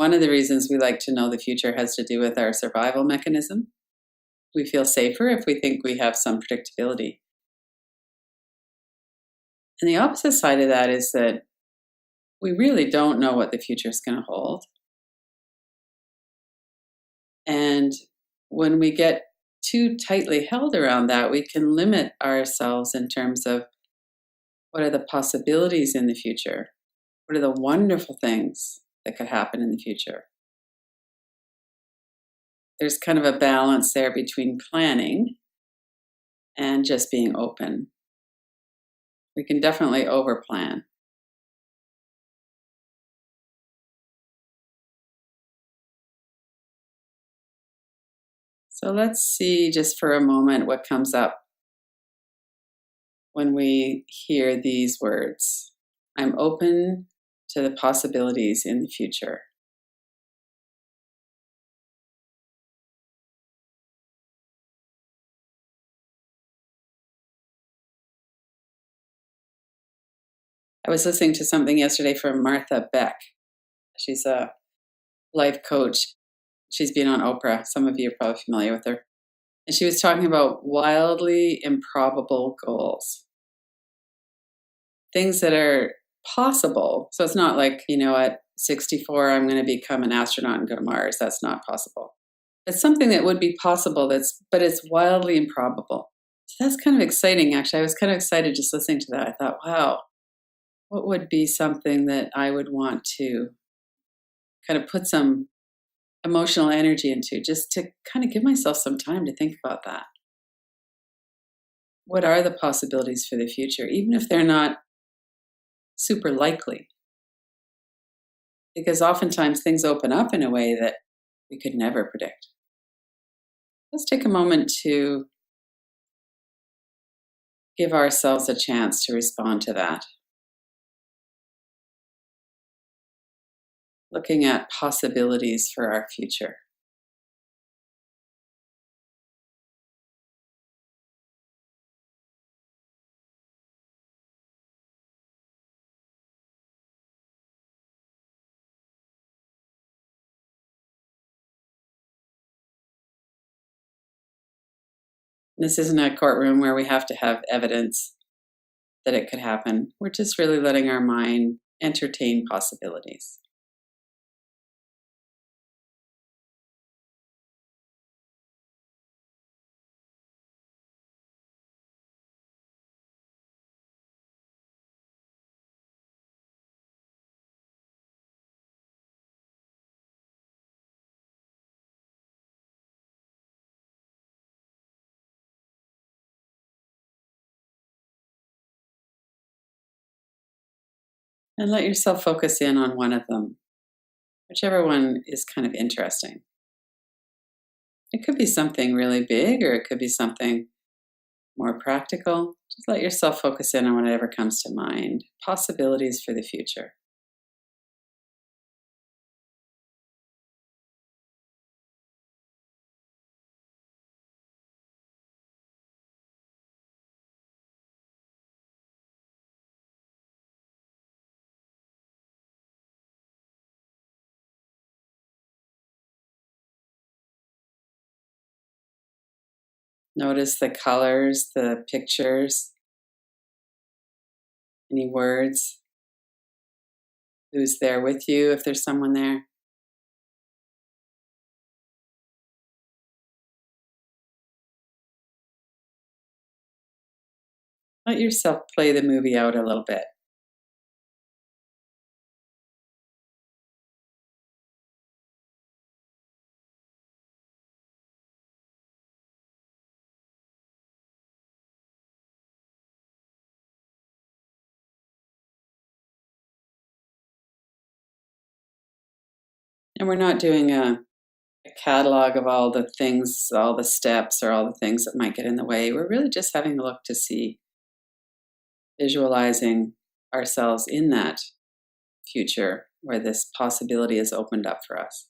One of the reasons we like to know the future has to do with our survival mechanism. We feel safer if we think we have some predictability. And the opposite side of that is that we really don't know what the future is going to hold. And when we get too tightly held around that, we can limit ourselves in terms of what are the possibilities in the future? What are the wonderful things that could happen in the future? There's kind of a balance there between planning and just being open. We can definitely overplan. So let's see just for a moment what comes up when we hear these words. I'm open to the possibilities in the future. I was listening to something yesterday from Martha Beck. She's a life coach. She's been on Oprah. Some of you are probably familiar with her. And she was talking about wildly improbable goals. Things that are possible. So it's not like, at 64, I'm going to become an astronaut and go to Mars. That's not possible. It's something that would be possible, but it's wildly improbable. So that's kind of exciting, actually. I was kind of excited just listening to that. I thought, wow, what would be something that I would want to kind of put some emotional energy into, just to kind of give myself some time to think about that. What are the possibilities for the future, even if they're not super likely? Because oftentimes things open up in a way that we could never predict. Let's take a moment to give ourselves a chance to respond to that. Looking at possibilities for our future. This isn't a courtroom where we have to have evidence that it could happen. We're just really letting our mind entertain possibilities. And let yourself focus in on one of them, whichever one is kind of interesting. It could be something really big, or it could be something more practical. Just let yourself focus in on whatever comes to mind. Possibilities for the future. Notice the colors, the pictures, any words. Who's there with you if there's someone there? Let yourself play the movie out a little bit. And we're not doing a catalog of all the things, all the steps, or all the things that might get in the way. We're really just having a look to see, visualizing ourselves in that future where this possibility is opened up for us.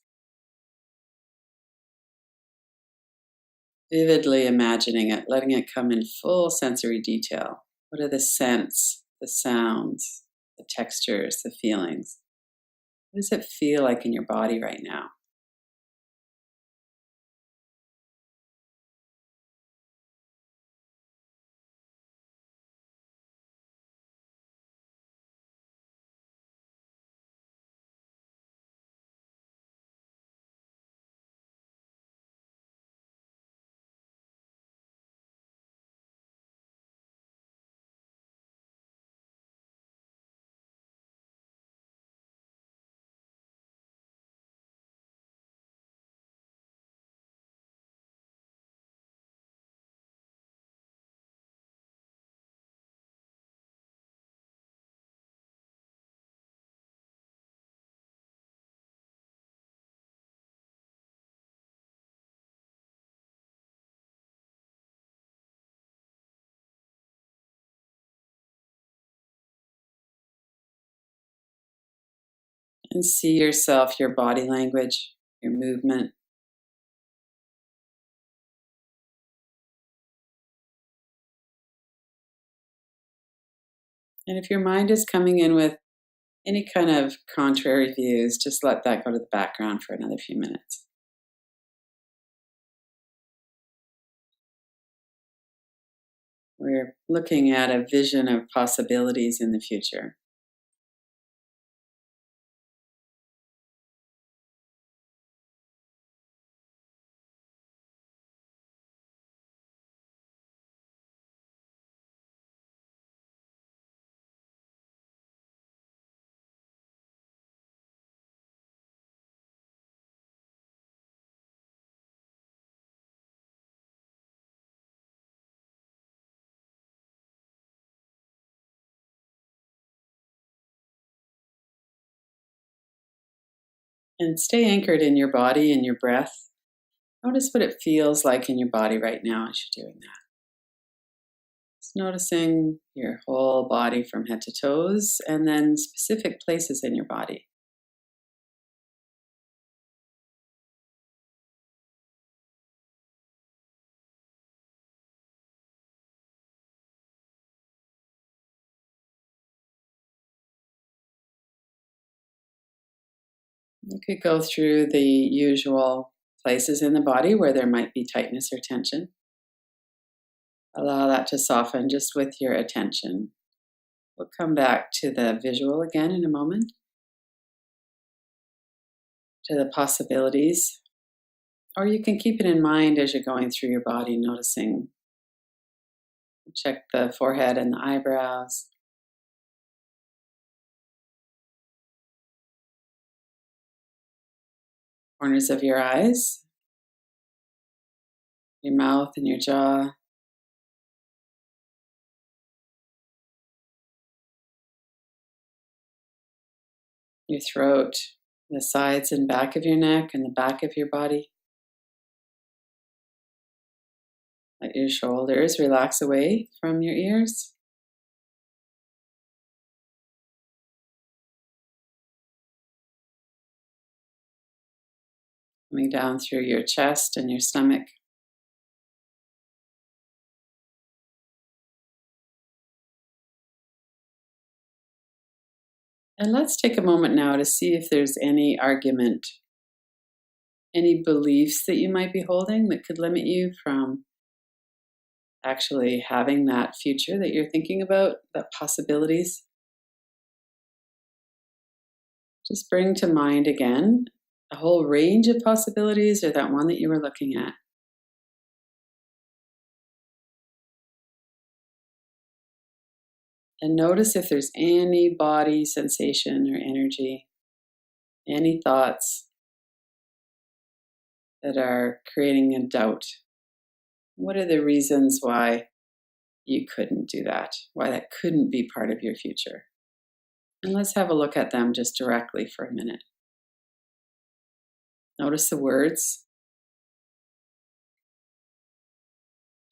Vividly imagining it, letting it come in full sensory detail. What are the scents, the sounds, the textures, the feelings? What does it feel like in your body right now? And see yourself, your body language, your movement. And if your mind is coming in with any kind of contrary views, just let that go to the background for another few minutes. We're looking at a vision of possibilities in the future. And stay anchored in your body and your breath. Notice what it feels like in your body right now as you're doing that. Just noticing your whole body from head to toes and then specific places in your body. You could go through the usual places in the body where there might be tightness or tension. Allow that to soften just with your attention. We'll come back to the visual again in a moment, to the possibilities. Or you can keep it in mind as you're going through your body, noticing. Check the forehead and the eyebrows, corners of your eyes, your mouth and your jaw, your throat, the sides and back of your neck and the back of your body. Let your shoulders relax away from your ears. Coming down through your chest and your stomach. And let's take a moment now to see if there's any argument, any beliefs that you might be holding that could limit you from actually having that future that you're thinking about, that possibilities. Just bring to mind again a whole range of possibilities or that one that you were looking at. And notice if there's any body sensation or energy, any thoughts that are creating a doubt. What are the reasons why you couldn't do that? Why that couldn't be part of your future? And let's have a look at them just directly for a minute. Notice the words.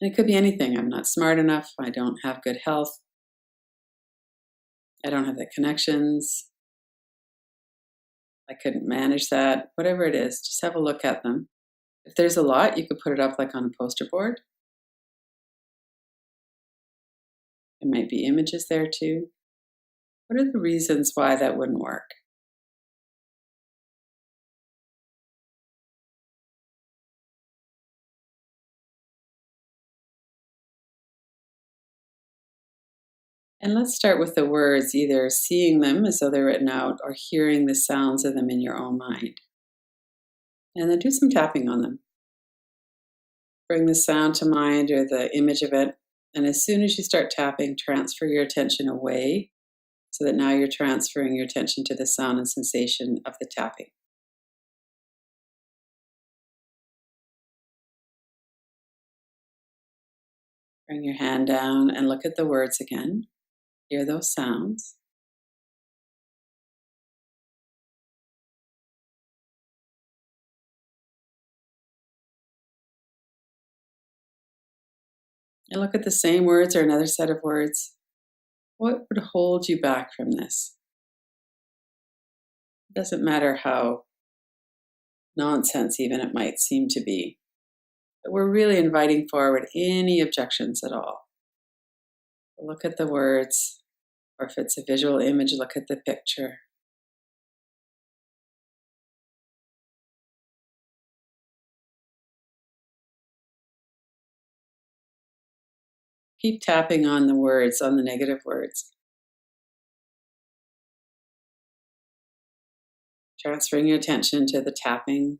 And it could be anything. I'm not smart enough. I don't have good health. I don't have the connections. I couldn't manage that. Whatever it is, just have a look at them. If there's a lot, you could put it up like on a poster board. There might be images there too. What are the reasons why that wouldn't work? And let's start with the words, either seeing them as though they're written out or hearing the sounds of them in your own mind. And then do some tapping on them. Bring the sound to mind or the image of it. And as soon as you start tapping, transfer your attention away so that now you're transferring your attention to the sound and sensation of the tapping. Bring your hand down and look at the words again. Hear those sounds. And look at the same words or another set of words. What would hold you back from this? It doesn't matter how nonsense even it might seem to be. But we're really inviting forward any objections at all. Look at the words, or if it's a visual image, look at the picture. Keep tapping on the words, on the negative words. Transferring your attention to the tapping.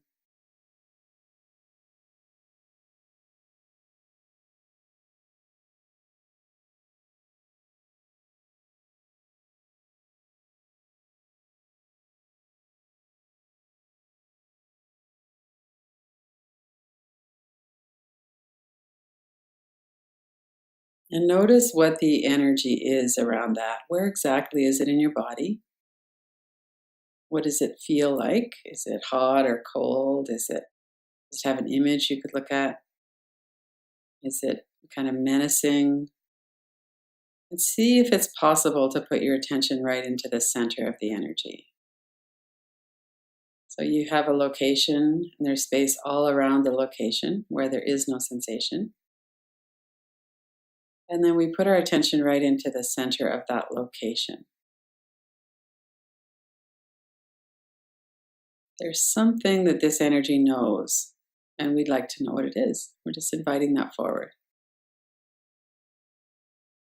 And notice what the energy is around that. Where exactly is it in your body? What does it feel like? Is it hot or cold? Does it have an image you could look at? Is it kind of menacing? And see if it's possible to put your attention right into the center of the energy. So you have a location, and there's space all around the location where there is no sensation. And then we put our attention right into the center of that location. There's something that this energy knows, and we'd like to know what it is. We're just inviting that forward.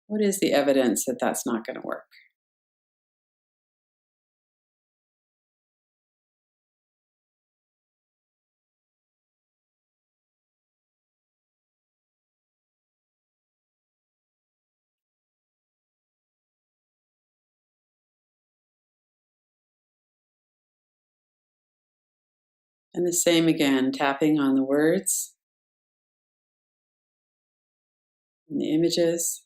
What is the evidence that that's not going to work? And the same again, tapping on the words and the images.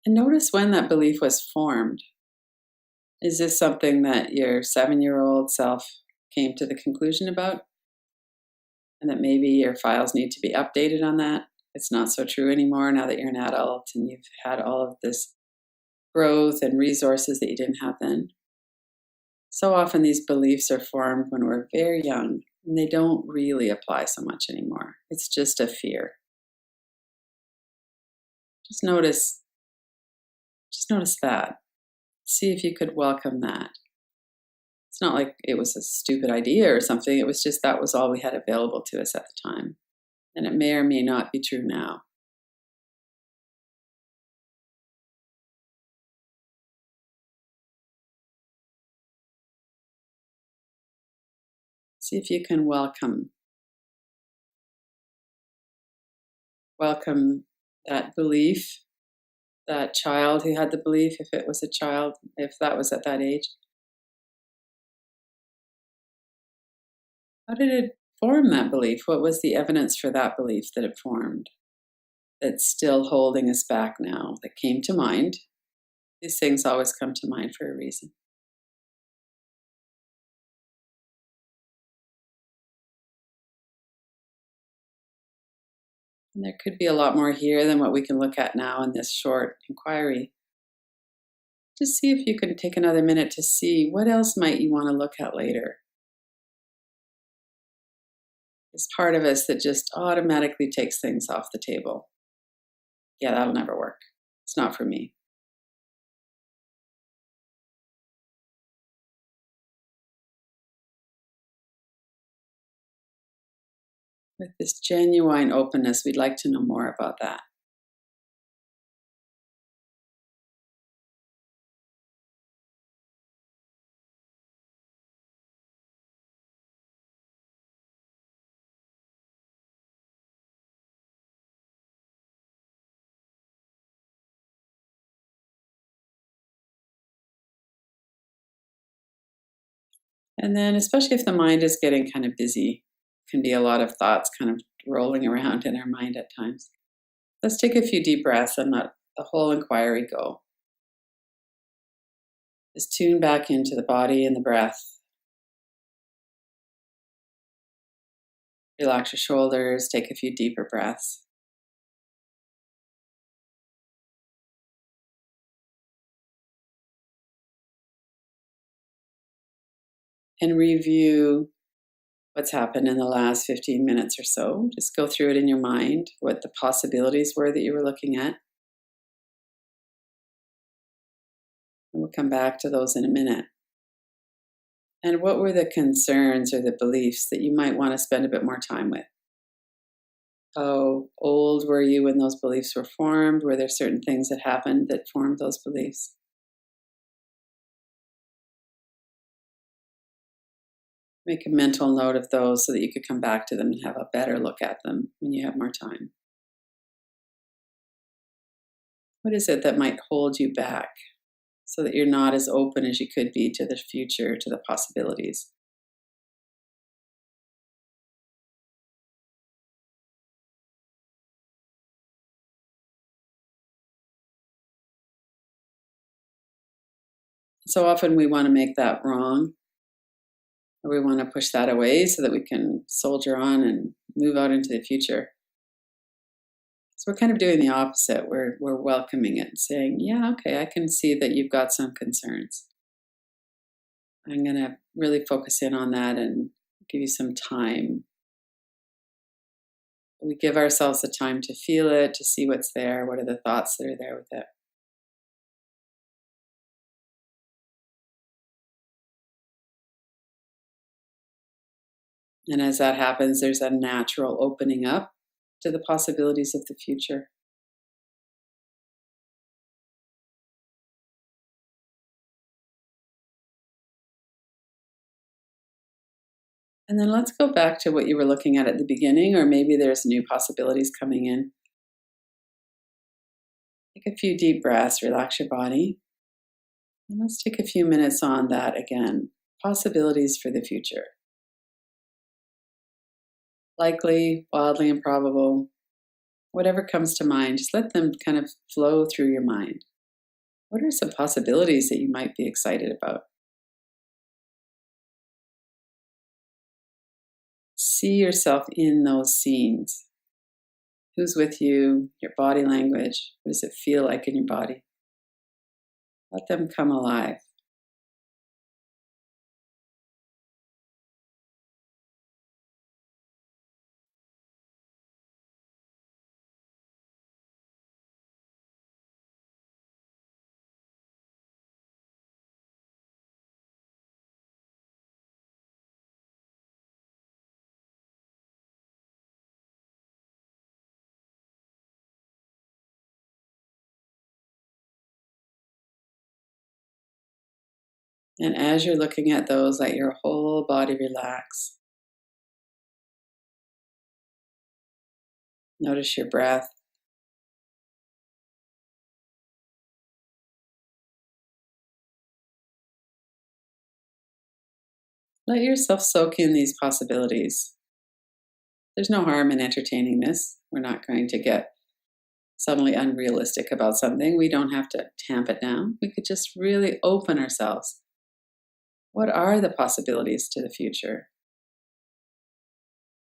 And notice when that belief was formed. Is this something that your 7-year-old self came to the conclusion about? And that maybe your files need to be updated on that? It's not so true anymore now that you're an adult and you've had all of this growth and resources that you didn't have then. So often these beliefs are formed when we're very young and they don't really apply so much anymore. It's just a fear. Just notice that. See if you could welcome that. It's not like it was a stupid idea or something. It was just that was all we had available to us at the time. And it may or may not be true now. See if you can welcome that belief, that child who had the belief, if it was a child, if that was at that age. How did it form that belief? What was the evidence for that belief that it formed that's still holding us back now, that came to mind? These things always come to mind for a reason. And there could be a lot more here than what we can look at now in this short inquiry. Just see if you can take another minute to see what else might you want to look at later. This part of us that just automatically takes things off the table. Yeah, that'll never work. It's not for me. With this genuine openness, we'd like to know more about that. And then, especially if the mind is getting kind of busy, can be a lot of thoughts kind of rolling around in our mind at times. Let's take a few deep breaths and let the whole inquiry go. Just tune back into the body and the breath. Relax your shoulders, take a few deeper breaths. And review what's happened in the last 15 minutes or so. Just go through it in your mind, what the possibilities were that you were looking at. And we'll come back to those in a minute. And what were the concerns or the beliefs that you might want to spend a bit more time with? How old were you when those beliefs were formed? Were there certain things that happened that formed those beliefs? Make a mental note of those so that you could come back to them and have a better look at them when you have more time. What is it that might hold you back so that you're not as open as you could be to the future, to the possibilities? So often we want to make that wrong, or we want to push that away so that we can soldier on and move out into the future. So we're kind of doing the opposite. We're welcoming it and saying, yeah, okay, I can see that you've got some concerns. I'm going to really focus in on that and give you some time. We give ourselves the time to feel it, to see what's there. What are the thoughts that are there with it? And as that happens, there's a natural opening up to the possibilities of the future. And then let's go back to what you were looking at the beginning, or maybe there's new possibilities coming in. Take a few deep breaths, relax your body. And let's take a few minutes on that again. Possibilities for the future. Likely, wildly improbable, whatever comes to mind, just let them kind of flow through your mind. What are some possibilities that you might be excited about? See yourself in those scenes. Who's with you? Your body language. What does it feel like in your body? Let them come alive. And as you're looking at those, let your whole body relax. Notice your breath. Let yourself soak in these possibilities. There's no harm in entertaining this. We're not going to get suddenly unrealistic about something. We don't have to tamp it down. We could just really open ourselves. What are the possibilities to the future?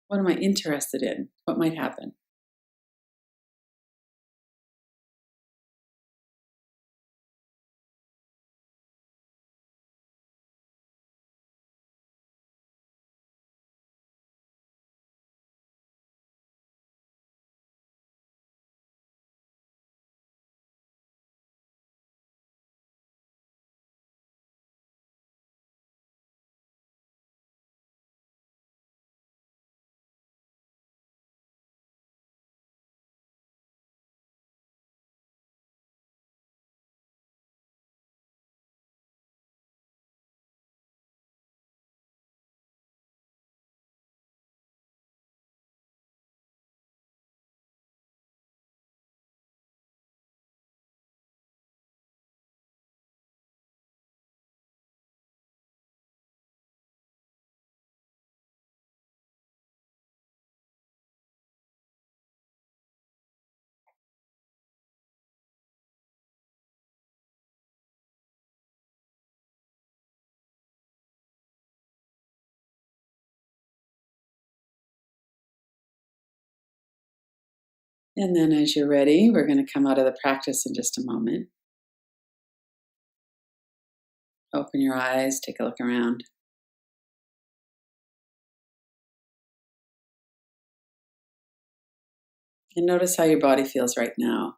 What am I interested in? What might happen? And then as you're ready, we're going to come out of the practice in just a moment. Open your eyes, take a look around. And notice how your body feels right now.